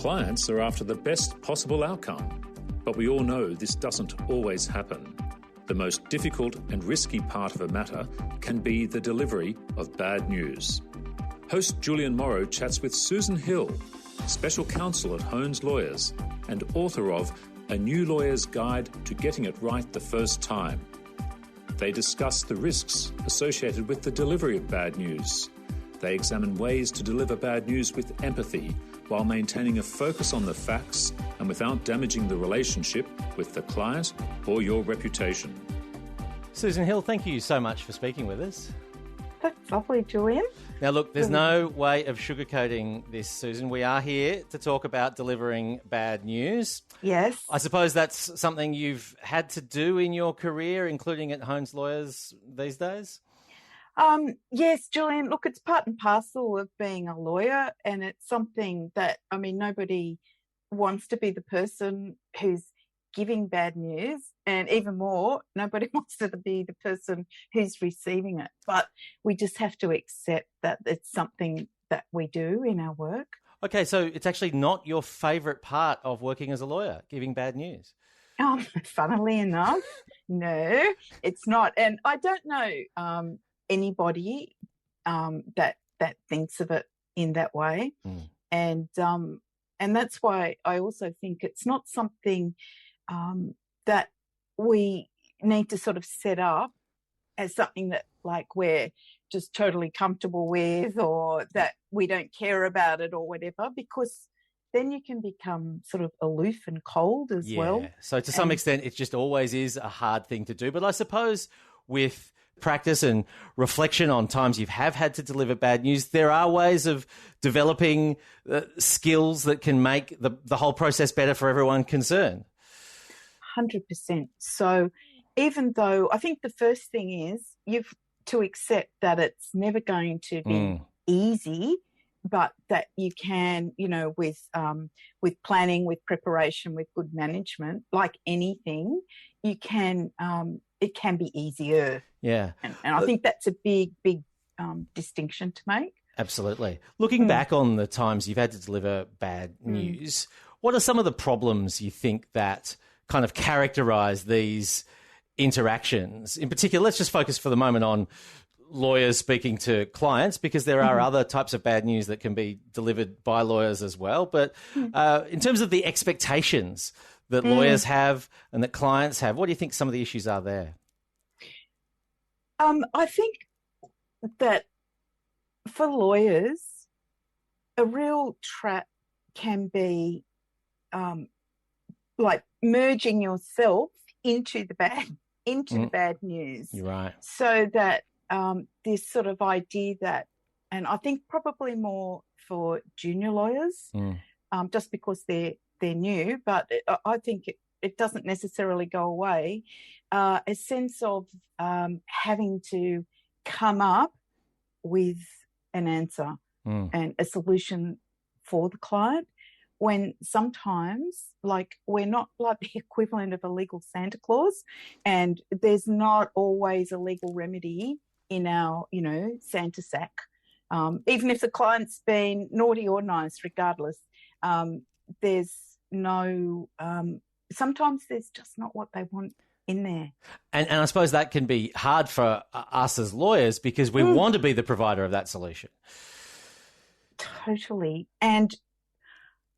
Clients are after the best possible outcome, but we all know this doesn't always happen. The most difficult and risky part of a matter can be the delivery of bad news. Host Julian Morrow chats with Susan Hill, Special Counsel at Hones Lawyers and author of A New Lawyer's Guide to Getting It Right the First Time. They discuss the risks associated with the delivery of bad news. They examine ways to deliver bad news with empathy while maintaining a focus on the facts and without damaging the relationship with the client or your reputation. Susan Hill, thank you so much for speaking with us. That's lovely, Julian. Now, look, there's no way of sugarcoating this, Susan. We are here to talk about delivering bad news. Yes. I suppose that's something you've had to do in your career, including at Hones Lawyers these days? Yes, Julian, look, it's part and parcel of being a lawyer, and it's something that, nobody wants to be the person who's giving bad news, and even more, nobody wants to be the person who's receiving it. But we just have to accept that it's something that we do in our work. Okay, so it's actually not your favourite part of working as a lawyer, giving bad news? Funnily enough, no, it's not. And I don't know anybody that thinks of it in that way. And that's why I also think it's not something that we need to sort of set up as something that like we're just totally comfortable with, or that we don't care about it or whatever, because then you can become sort of aloof and cold as well. So to some extent, it just always is a hard thing to do. But I suppose with practice and reflection on times you have had to deliver bad news, there are ways of developing skills that can make the whole process better for everyone concerned. 100%. So even though I think the first thing is you've to accept that it's never going to be easy, but that you can, with planning, with preparation, with good management, like anything, you can, it can be easier. Yeah. And I think that's a big distinction to make. Absolutely. Looking back on the times you've had to deliver bad news, what are some of the problems you think that kind of characterise these interactions? In particular, let's just focus for the moment on lawyers speaking to clients, because there are other types of bad news that can be delivered by lawyers as well. But in terms of the expectations that lawyers have and that clients have, what do you think some of the issues are there? I think that for lawyers, a real trap can be like merging yourself into the bad news. You're right. So that this sort of idea that, and I think probably more for junior lawyers, just because they're new, but I think it doesn't necessarily go away, a sense of having to come up with an answer and a solution for the client, when sometimes, like, we're not like the equivalent of a legal Santa Claus, and there's not always a legal remedy in our, Santa sack. Even if the client's been naughty or nice, regardless, there's no, sometimes there's just not what they want in there. And I suppose that can be hard for us as lawyers, because we want to be the provider of that solution. Totally. And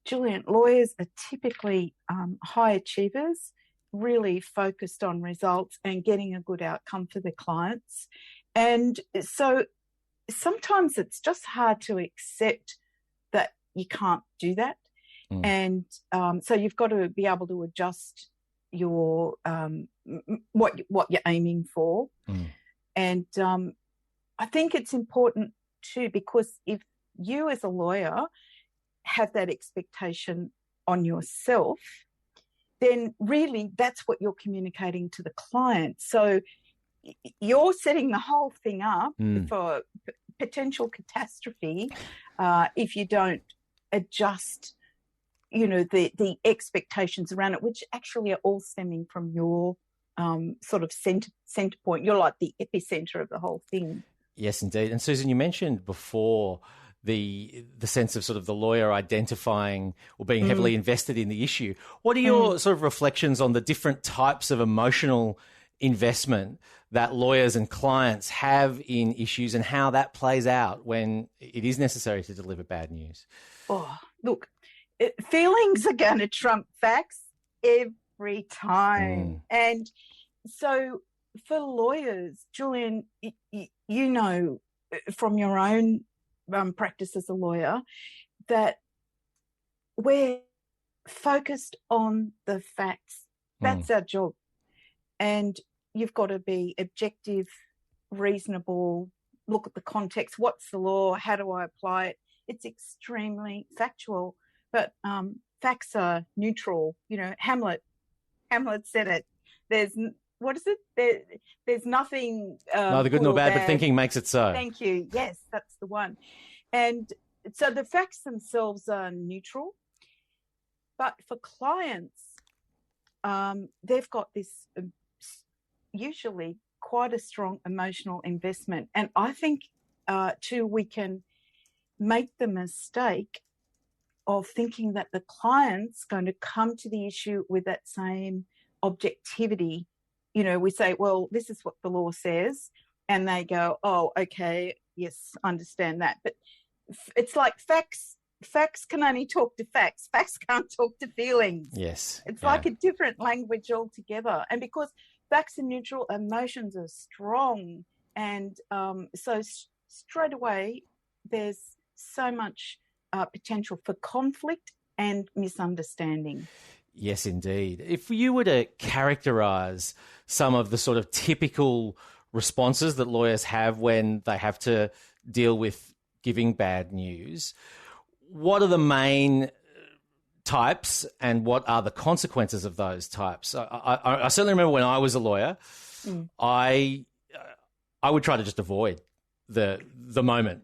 Julian, lawyers are typically high achievers, really focused on results and getting a good outcome for their clients. And so sometimes it's just hard to accept that you can't do that. And so you've got to be able to adjust your what you're aiming for. And I think it's important too, because if you as a lawyer have that expectation on yourself, then really that's what you're communicating to the client. So you're setting the whole thing up for potential catastrophe if you don't adjust, the expectations around it, which actually are all stemming from your sort of center point. You're like the epicenter of the whole thing. Yes, indeed. And Susan, you mentioned before the sense of sort of the lawyer identifying or being heavily invested in the issue. What are your sort of reflections on the different types of emotional investment that lawyers and clients have in issues and how that plays out when it is necessary to deliver bad news? Oh, look, feelings are going to trump facts every time. And so for lawyers, Julian, you know from your own practice as a lawyer that we're focused on the facts. That's our job. And you've got to be objective, reasonable, look at the context. What's the law? How do I apply it? It's extremely factual, but facts are neutral. You know, Hamlet said it. There's nothing. Neither good nor bad, but thinking makes it so. Thank you. Yes, that's the one. And so the facts themselves are neutral, but for clients, they've got this usually quite a strong emotional investment. And I think, too, we can make the mistake of thinking that the client's going to come to the issue with that same objectivity. You know, we say, well, this is what the law says. And they go, oh, okay, yes, I understand that. But it's like facts can only talk to facts. Facts can't talk to feelings. Yes. It's like a different language altogether. And because facts are neutral, emotions are strong. And so straight away, there's so much potential for conflict and misunderstanding. Yes, indeed. If you were to characterise some of the sort of typical responses that lawyers have when they have to deal with giving bad news, what are the main types and what are the consequences of those types? I certainly remember when I was a lawyer, I would try to just avoid the moment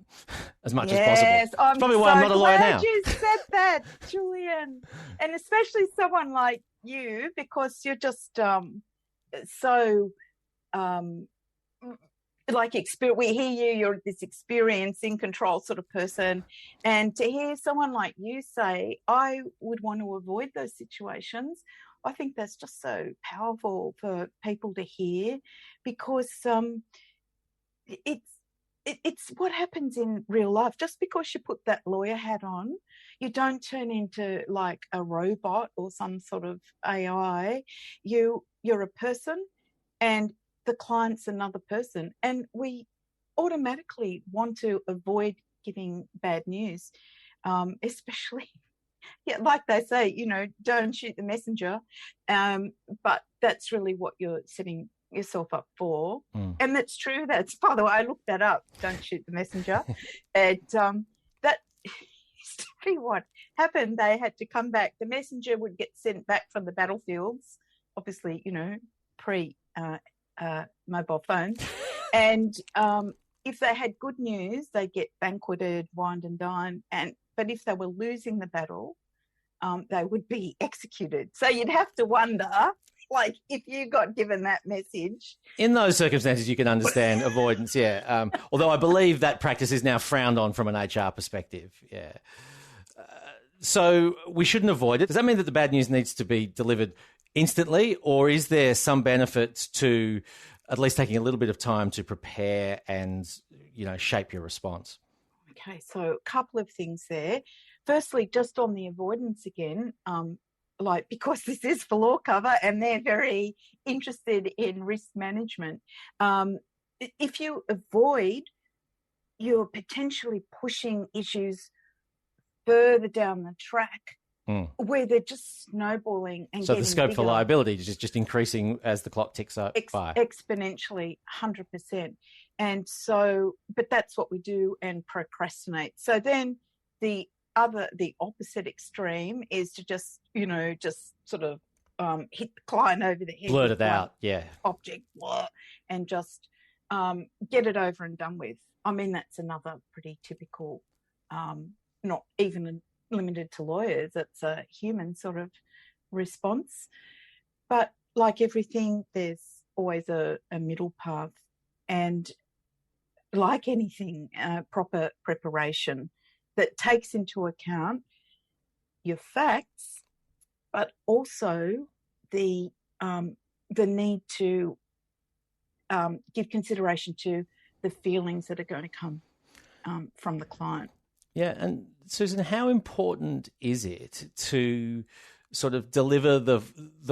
as much as possible. It's probably why I'm not a lawyer now. You said that, Julian, and especially someone like you, because you're just so like we hear you're this experience in control sort of person, and to hear someone like you say, I would want to avoid those situations, I think that's just so powerful for people to hear, because it's what happens in real life. Just because you put that lawyer hat on, you don't turn into like a robot or some sort of AI. You're a person and the client's another person. And we automatically want to avoid giving bad news, especially, like they say, you know, don't shoot the messenger. But that's really what you're setting yourself up for. And that's true. That's, by the way, I looked that up. Don't shoot the messenger. And that used to be what happened. They had to come back. The messenger would get sent back from the battlefields, obviously, you know, pre mobile phones. And if they had good news, they'd get banqueted, wined and dined. But if they were losing the battle, they would be executed. So you'd have to wonder, like, if you got given that message. In those circumstances, you can understand avoidance, yeah. Although I believe that practice is now frowned on from an HR perspective, yeah. So we shouldn't avoid it. Does that mean that the bad news needs to be delivered instantly, or is there some benefit to at least taking a little bit of time to prepare and, you know, shape your response? Okay, so a couple of things there. Firstly, just on the avoidance again, like, because this is for law cover and they're very interested in risk management, if you avoid, you're potentially pushing issues further down the track where they're just snowballing and so getting the scope bigger. For liability is just increasing as the clock ticks by. Exponentially, 100%. And so, but that's what we do and procrastinate. So then the opposite extreme is to just, you know, just sort of hit the client over the head. Blurt it out, yeah. Object, blah, and just get it over and done with. I mean, that's another pretty typical, not even limited to lawyers, it's a human sort of response. But like everything, there's always a middle path. And like anything, proper preparation that takes into account your facts, but also the need to give consideration to the feelings that are going to come from the client. Yeah, and Susan, how important is it to sort of deliver the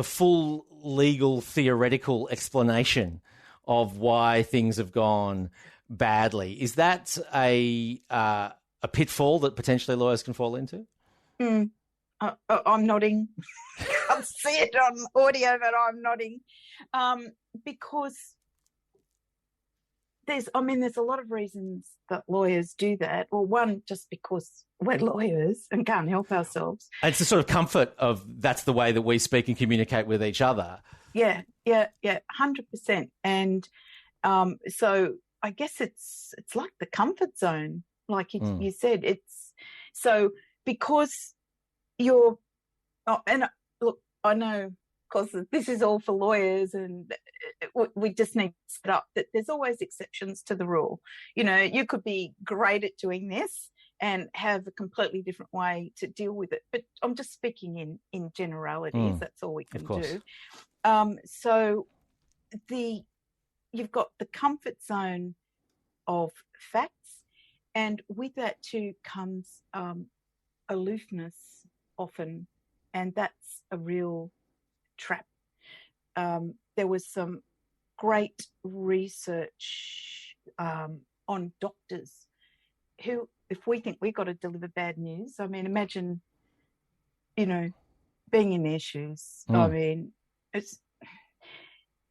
full legal theoretical explanation of why things have gone badly? Is that a pitfall that potentially lawyers can fall into? I'm nodding. Can't see it on audio, but I'm nodding because there's a lot of reasons that lawyers do that. Well, one, just because we're lawyers and can't help ourselves. It's the sort of comfort of that's the way that we speak and communicate with each other. Yeah, 100%. And so I guess it's like the comfort zone, like you said. It's so because you're, and look, I know, because this is all for lawyers and we just need to set up that there's always exceptions to the rule. You know, you could be great at doing this and have a completely different way to deal with it. But I'm just speaking in generalities. That's all we can do. So you've got the comfort zone of facts, and with that too comes aloofness often, and that's a real trap. There was some great research on doctors who, if we think we've got to deliver bad news, I mean, imagine, being in their shoes. I mean, it's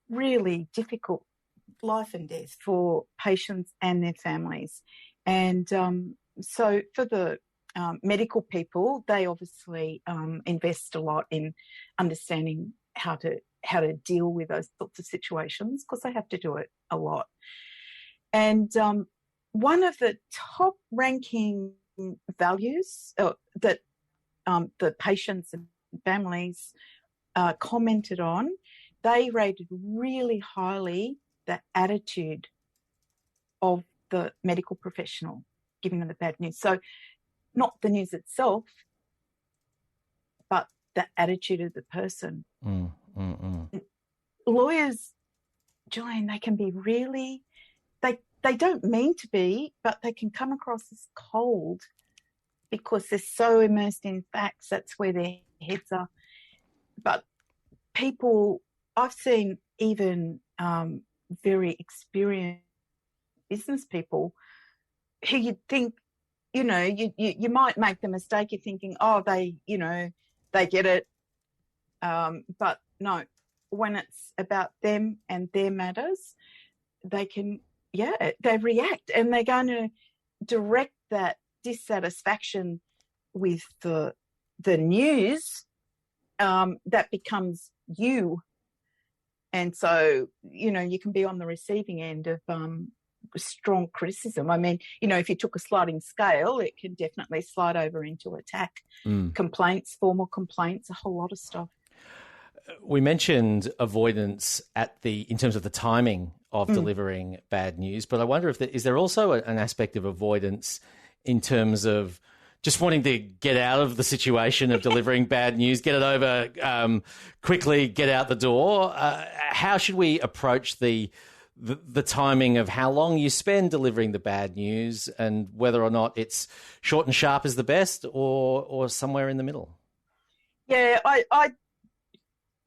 really difficult, life and death for patients and their families. And so for the medical people, they obviously invest a lot in understanding how to deal with those sorts of situations, because they have to do it a lot. And one of the top ranking values that the patients and families commented on, they rated really highly the attitude of the medical professional giving them the bad news. So not the news itself, but the attitude of the person. Lawyers, Julian, they can be really, they don't mean to be, but they can come across as cold because they're so immersed in facts. That's where their heads are. But people, I've seen even very experienced business people who you'd think, you might make the mistake of thinking, oh, they get it. But no, when it's about them and their matters, they react, and they're going to direct that dissatisfaction with the news that becomes you. And so, you can be on the receiving end of strong criticism. I mean, if you took a sliding scale, it can definitely slide over into attack, complaints, formal complaints, a whole lot of stuff. We mentioned avoidance in terms of the timing of delivering bad news, but I wonder is there also an aspect of avoidance in terms of just wanting to get out of the situation of delivering bad news, get it over quickly, get out the door? How should we approach the timing of how long you spend delivering the bad news, and whether or not it's short and sharp is the best, or somewhere in the middle? Yeah,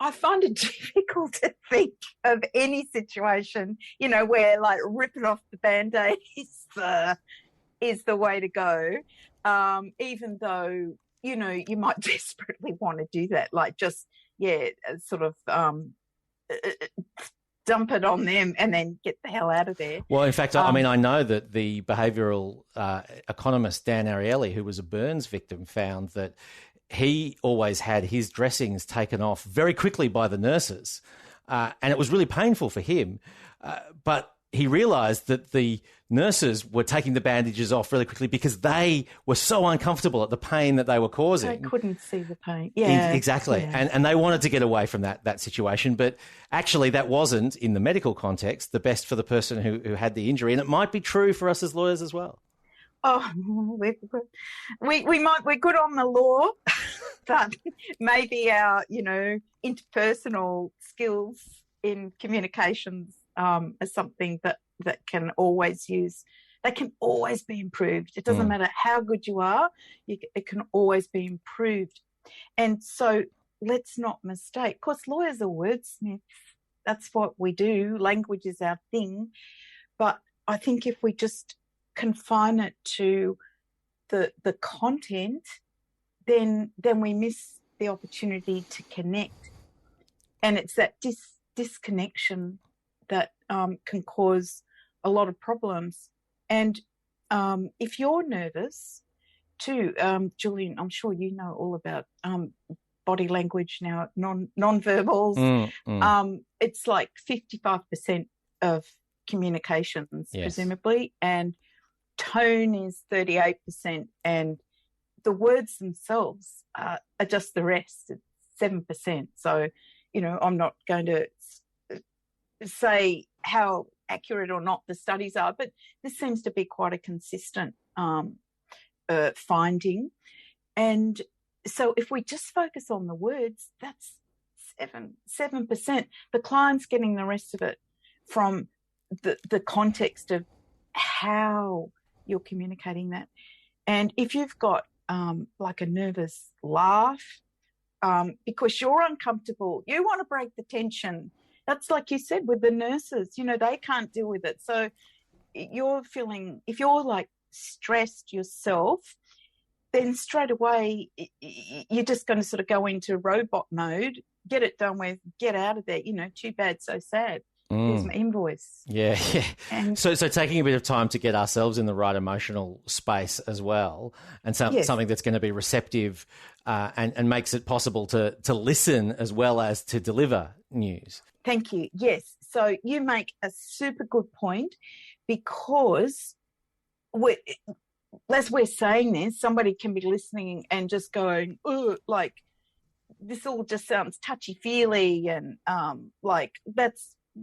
I find it difficult to think of any situation, where like ripping off the Band-Aid is the way to go. Even though, you might desperately want to do that, like just, sort of dump it on them and then get the hell out of there. Well, in fact, I know that the behavioural economist Dan Ariely, who was a burns victim, found that he always had his dressings taken off very quickly by the nurses, and it was really painful for him. But he realised that the nurses were taking the bandages off really quickly because they were so uncomfortable at the pain that they were causing. They couldn't see the pain. Yeah, exactly. Yeah. And they wanted to get away from that situation. But actually that wasn't, in the medical context, the best for the person who had the injury. And it might be true for us as lawyers as well. Oh, we're good on the law, but maybe our, interpersonal skills in communications are something that can always use. They can always be improved. It doesn't matter how good you are; it can always be improved. And so, let's not mistake. Of course, lawyers are wordsmiths. That's what we do. Language is our thing. But I think if we just confine it to the content, then we miss the opportunity to connect. And it's that disconnection that can cause a lot of problems. And if you're nervous too, Julian, I'm sure you know all about body language now, non-verbals. It's like 55% of communications, presumably, and tone is 38%, and the words themselves are just the rest. It's 7%. So, I'm not going to say how accurate or not the studies are, but this seems to be quite a consistent finding. And so if we just focus on the words, that's 7%. The client's getting the rest of it from the context of how you're communicating that. And if you've got like a nervous laugh because you're uncomfortable, you want to break the tension. That's like you said with the nurses, they can't deal with it. So you're feeling, if you're like stressed yourself, then straight away you're just going to sort of go into robot mode, get it done with, get out of there, too bad, so sad. Here's my invoice. Yeah. And so taking a bit of time to get ourselves in the right emotional space as well, and something that's going to be receptive and makes it possible to listen as well as to deliver news. Thank you. Yes. So you make a super good point, because as we're saying this, somebody can be listening and just going, oh, like, this all just sounds touchy-feely, and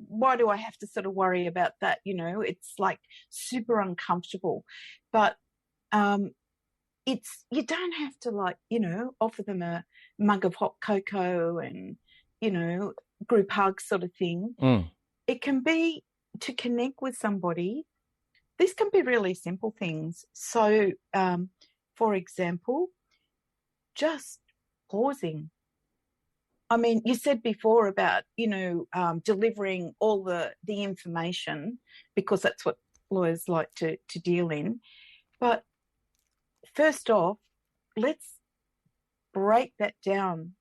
why do I have to sort of worry about that? It's like super uncomfortable. But you don't have to offer them a mug of hot cocoa and, group hug sort of thing. It can be to connect with somebody. This can be really simple things. So, for example, just pausing. I mean, you said before about, delivering all the information, because that's what lawyers like to deal in. But first off, let's break that down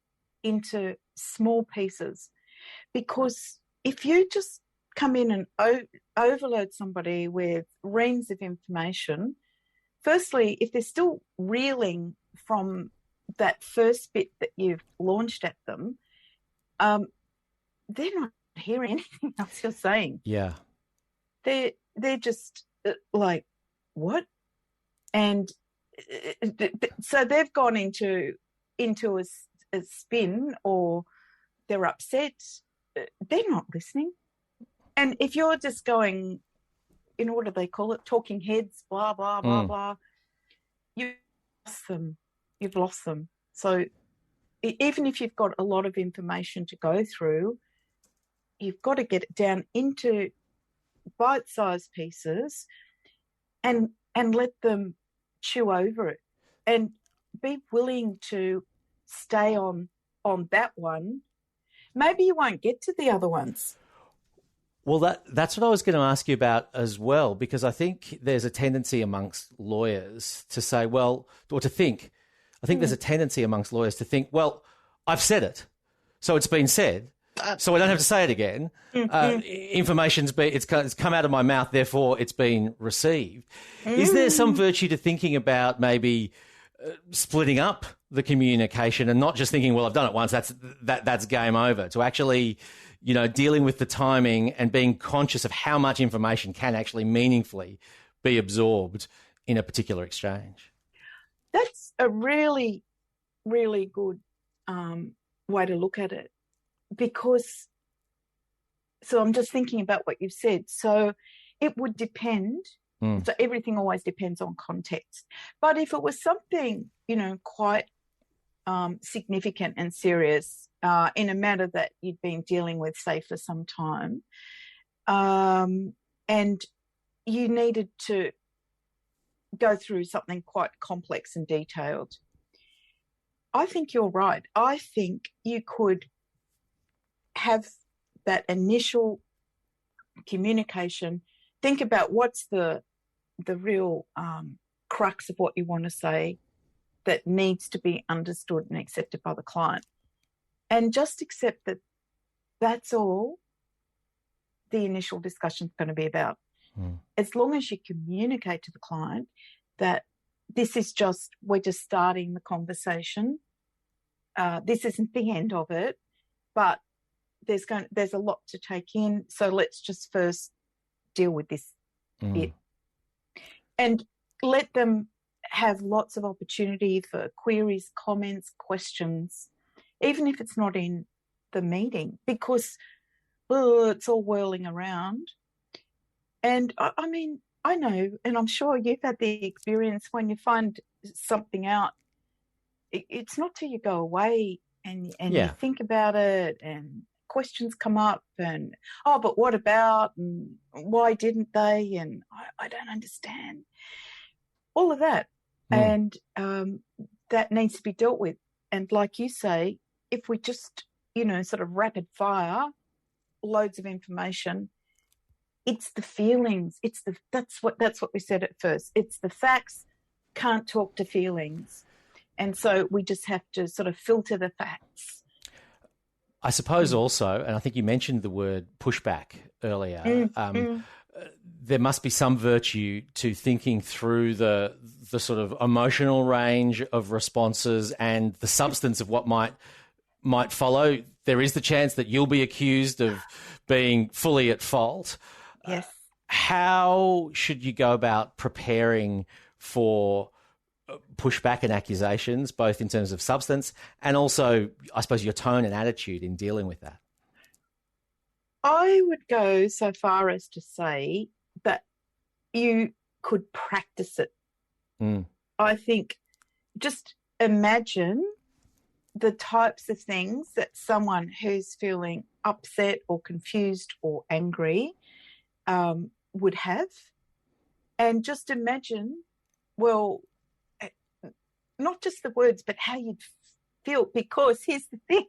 into small pieces, because if you just come in and overload somebody with reams of information, firstly, if they're still reeling from that first bit that you've launched at them, they're not hearing anything else you're saying. Yeah. They're just like, what? And so they've gone into a spin, or they're upset. They're not listening. And if you're just going, what do they call it? Talking heads, blah, blah, blah, blah. You've lost them. So even if you've got a lot of information to go through, you've got to get it down into bite-sized pieces and let them chew over it, and be willing to stay on that one. Maybe you won't get to the other ones. Well, that's what I was going to ask you about as well, because I think there's a tendency amongst lawyers to say, I think there's a tendency amongst lawyers to think, well, I've said it, so it's been said, so I don't have to say it again. It's come out of my mouth, therefore it's been received. Is there some virtue to thinking about maybe splitting up the communication and not just thinking, well, I've done it once, that's game over, to actually, dealing with the timing and being conscious of how much information can actually meaningfully be absorbed in a particular exchange? That's a really, really good way to look at it, because, so I'm just thinking about what you've said. So it would depend So everything always depends on context. But if it was something, quite significant and serious in a matter that you'd been dealing with, say, for some time, and you needed to go through something quite complex and detailed, I think you're right. I think you could have that initial communication, think about what's the real crux of what you want to say that needs to be understood and accepted by the client, and just accept that that's all the initial discussion is going to be about. As long as you communicate to the client that we're just starting the conversation. This isn't the end of it, but there's a lot to take in. So let's just first deal with this bit, and let them have lots of opportunity for queries, comments, questions, even if it's not in the meeting, because it's all whirling around. And I mean, I know, and I'm sure you've had the experience when you find something out, it's not till you go away and you think about it and questions come up and, but what about, and why didn't they, and I don't understand. All of that. And that needs to be dealt with. And like you say, if we just, sort of rapid fire, loads of information, it's the feelings. That's what we said at first. It's the facts, can't talk to feelings. And so we just have to sort of filter the facts. I suppose also, and I think you mentioned the word pushback earlier, there must be some virtue to thinking through the sort of emotional range of responses and the substance of what might follow. There is the chance that you'll be accused of being fully at fault. Yes. How should you go about preparing for pushback and accusations, both in terms of substance and also, I suppose, your tone and attitude in dealing with that? I would go so far as to say that you could practice it. I think just imagine the types of things that someone who's feeling upset or confused or angry would have. And just imagine, well, not just the words, but how you'd feel. Because here's the thing.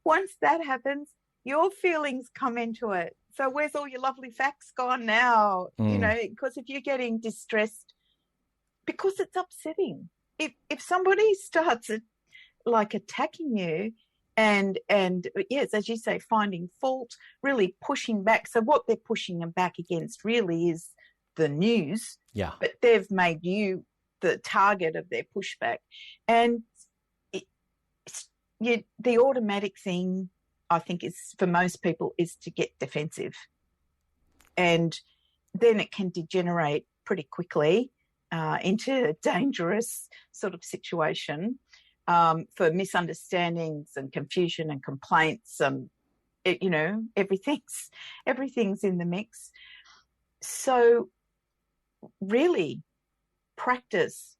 Once that happens, your feelings come into it. So where's all your lovely facts gone now? Because if you're getting distressed, because it's upsetting. If somebody starts attacking you and yes, as you say, finding fault, really pushing back. So what they're pushing them back against really is the news. Yeah. But they've made you the target of their pushback. And the automatic thing, I think, is for most people is to get defensive. And then it can degenerate pretty quickly into a dangerous sort of situation for misunderstandings and confusion and complaints. Everything's in the mix. So really practice.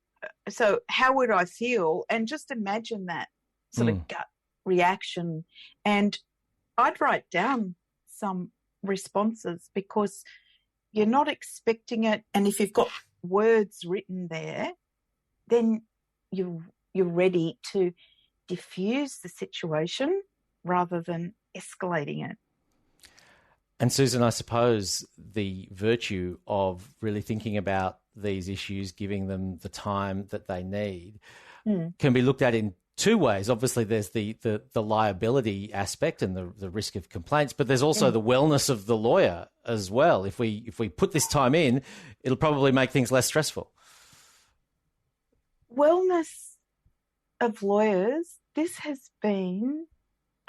So how would I feel? And just imagine that sort of gut reaction. And I'd write down some responses because you're not expecting it. And if you've got words written there, then you're ready to diffuse the situation rather than escalating it. And Susan, I suppose the virtue of really thinking about these issues, giving them the time that they need, can be looked at in two ways. Obviously, there's the liability aspect and the risk of complaints, but there's also the wellness of the lawyer as well. If we put this time in, it'll probably make things less stressful. Wellness of lawyers, this has been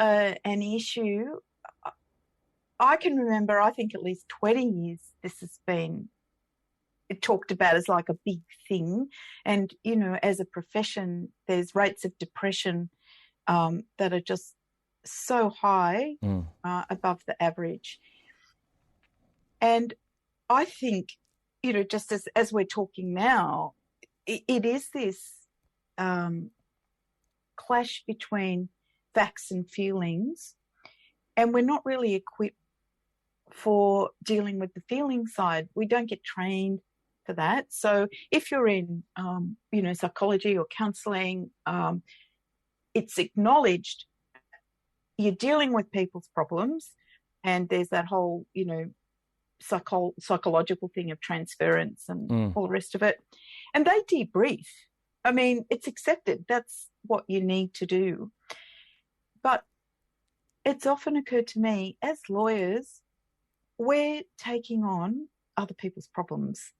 an issue. I can remember, I think at least 20 years, this has been talked about as like a big thing. And, as a profession, there's rates of depression that are just so high above the average. And I think just as we're talking now, it is this clash between facts and feelings, and we're not really equipped for dealing with the feeling side. We don't get trained for that. So if you're in, psychology or counselling, it's acknowledged you're dealing with people's problems, and there's that whole, psychological thing of transference and all the rest of it. And they debrief. I mean, it's accepted. That's what you need to do. But it's often occurred to me, as lawyers, we're taking on other people's problems.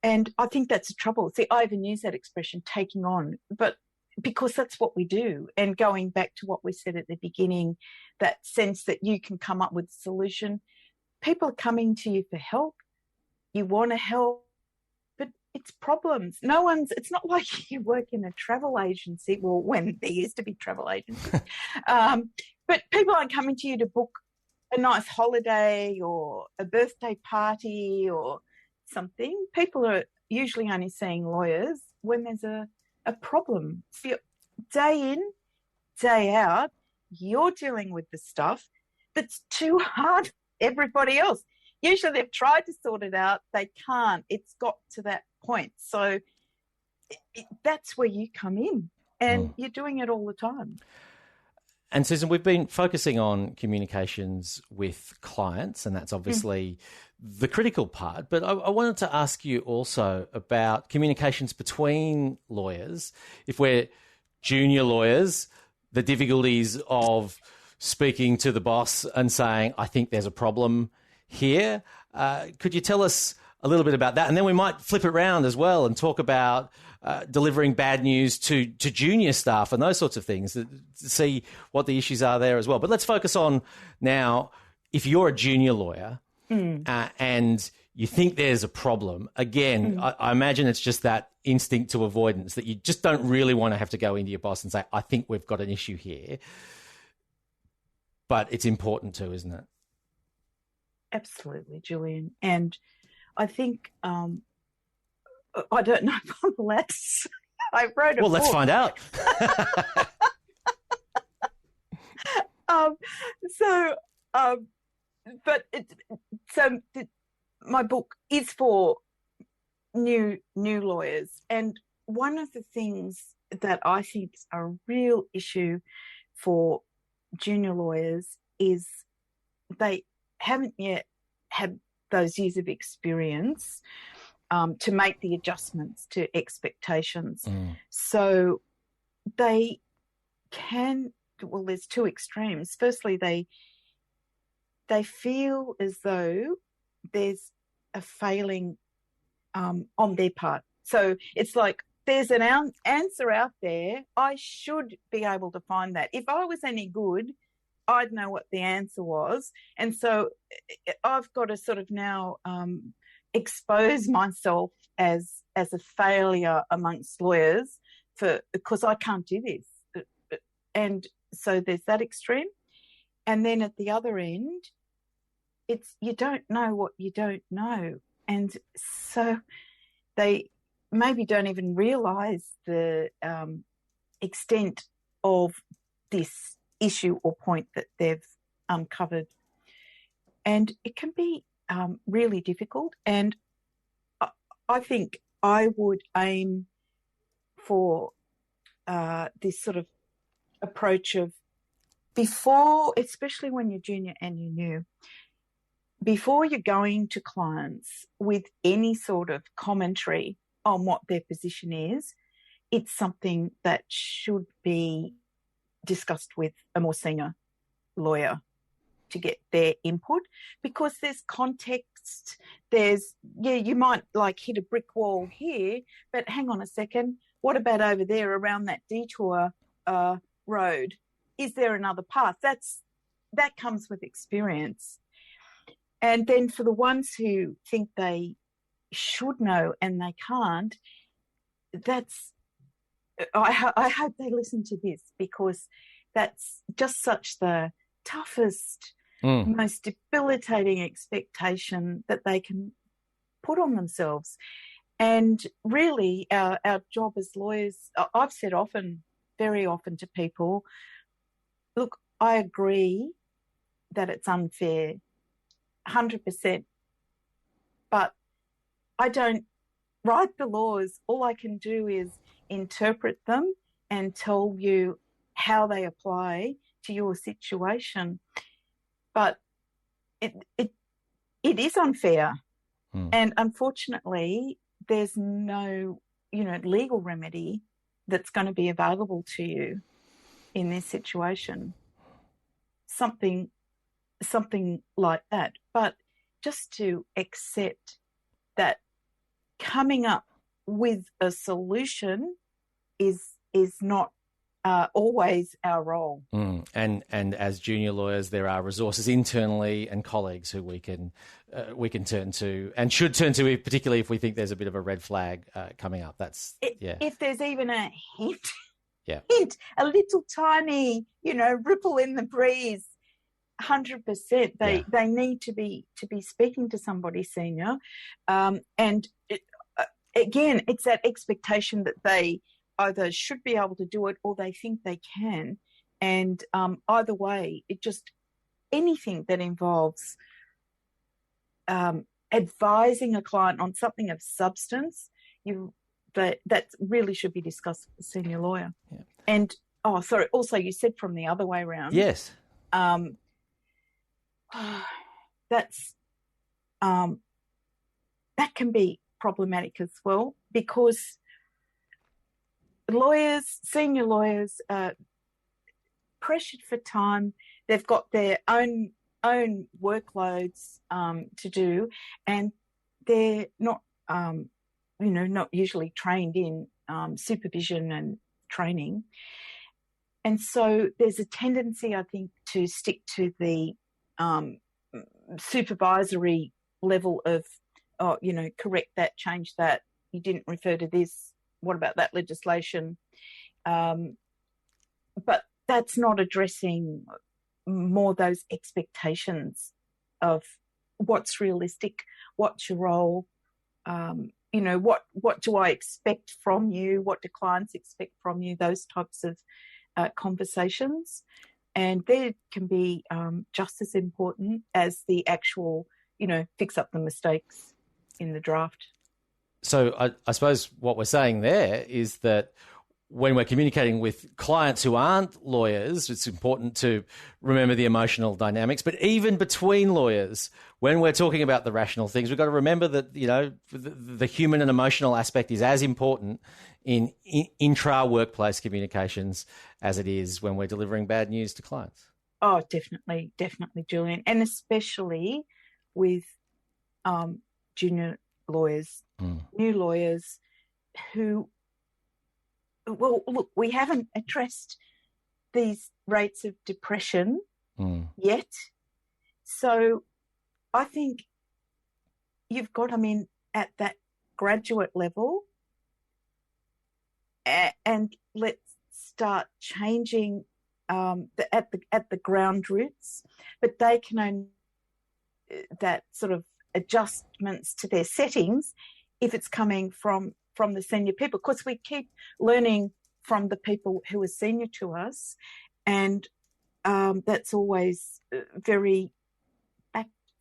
And I think that's the trouble. See, I even use that expression, taking on, but because that's what we do. And going back to what we said at the beginning, that sense that you can come up with a solution. People are coming to you for help. You want to help, but it's problems. It's not like you work in a travel agency, well, when there used to be travel agencies, but people aren't coming to you to book a nice holiday or a birthday party or something. People are usually only seeing lawyers when there's a problem. So day in, day out, you're dealing with the stuff that's too hard for everybody else. Usually they've tried to sort it out. They can't. It's got to that point. So that's where you come in, and you're doing it all the time. And Susan, we've been focusing on communications with clients, and that's obviously the critical part. But I wanted to ask you also about communications between lawyers. If we're junior lawyers, the difficulties of speaking to the boss and saying, I think there's a problem here. Could you tell us a little bit about that? And then we might flip it around as well and talk about delivering bad news to junior staff and those sorts of things, to see what the issues are there as well. But let's focus on now, if you're a junior lawyer and you think there's a problem, again, I imagine it's just that instinct to avoidance, that you just don't really want to have to go into your boss and say, I think we've got an issue here. But it's important too, isn't it? Absolutely, Julian. And I think, I don't know if I'm allowed to say. I wrote a book. Well, let's find out. My book is for new lawyers, and one of the things that I think is a real issue for junior lawyers is they haven't yet had those years of experience to make the adjustments to expectations. So they can, well, there's two extremes. Firstly, they feel as though there's a failing on their part. So it's like, there's an answer out there. I should be able to find that. If I was any good, I'd know what the answer was. And so I've got to sort of now expose myself as a failure amongst lawyers because I can't do this. And so there's that extreme. And then at the other end, it's you don't know what you don't know. And so they maybe don't even realise the extent of this issue or point that they've uncovered. And it can be really difficult. And I think I would aim for this sort of approach of before, especially when you're junior and you're new, before you're going to clients with any sort of commentary on what their position is, it's something that should be discussed with a more senior lawyer to get their input, because there's context, you might like hit a brick wall here, but hang on a second, what about over there around that detour road? Is there another path? That comes with experience. And then for the ones who think they should know and they can't, I hope they listen to this, because that's just such the toughest most debilitating expectation that they can put on themselves. And really, our job as lawyers, I've said very often to people, look, I agree that it's unfair, 100%, but I don't write the laws. All I can do is interpret them and tell you how they apply to your situation. But it is unfair. And unfortunately, there's no, legal remedy that's going to be available to you in this situation. Something like that. But just to accept that coming up with a solution is not always our role. And as junior lawyers, there are resources internally and colleagues who we can turn to and should turn to, particularly if we think there's a bit of a red flag coming up. If there's even a hint, a little tiny, ripple in the breeze. 100%. They need to be speaking to somebody senior, and again, it's that expectation that they either should be able to do it or they think they can, and either way, anything that involves advising a client on something of substance, that really should be discussed with the senior lawyer. Yeah. And also you said from the other way around. Yes. That's that can be problematic as well, because senior lawyers are pressured for time. They've got their own workloads to do, and they're not not usually trained in supervision and training. And so there's a tendency, I think, to stick to the supervisory level of, correct that, change that, you didn't refer to this, what about that legislation? But that's not addressing more those expectations of what's realistic, what's your role, what do I expect from you, what do clients expect from you, those types of conversations. And they can be just as important as the actual, fix up the mistakes in the draft. So I suppose what we're saying there is that when we're communicating with clients who aren't lawyers, it's important to remember the emotional dynamics. But even between lawyers, when we're talking about the rational things, we've got to remember that, the human and emotional aspect is as important in intra-workplace communications as it is when we're delivering bad news to clients. Oh, definitely, Julian. And especially with junior lawyers, new lawyers who, well, look, we haven't addressed these rates of depression yet. So I think you've got them in at that graduate level, and let's start changing at the ground roots. But they can own that sort of adjustments to their settings if it's coming from the senior people, because we keep learning from the people who are senior to us, and that's always very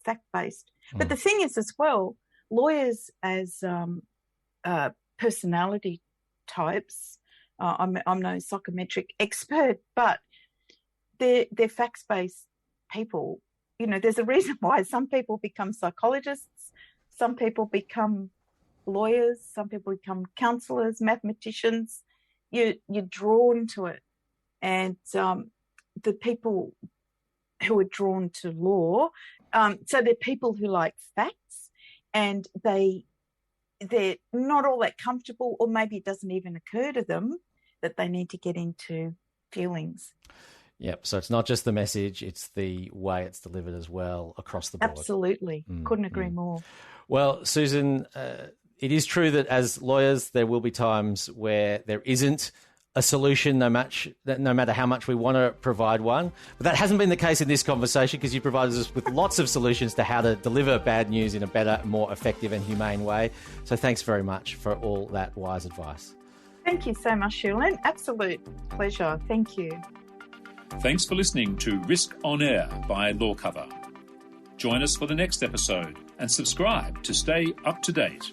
fact-based. But the thing is as well, lawyers as personality types, I'm no psychometric expert, but they're facts-based people. There's a reason why some people become psychologists, some people become lawyers, some people become counsellors, mathematicians. You're drawn to it. And the people who are drawn to law, so they're people who like facts, and they're not all that comfortable, or maybe it doesn't even occur to them that they need to get into feelings. Yep. So it's not just the message, it's the way it's delivered as well across the board. Absolutely. Couldn't agree more. Well, Susan, it is true that as lawyers, there will be times where there isn't a solution no matter how much we want to provide one. But that hasn't been the case in this conversation, because you provided us with lots of solutions to how to deliver bad news in a better, more effective and humane way. So thanks very much for all that wise advice. Thank you so much, Julian. Absolute pleasure. Thank you. Thanks for listening to Risk on Air by Law Cover. Join us for the next episode and subscribe to stay up to date.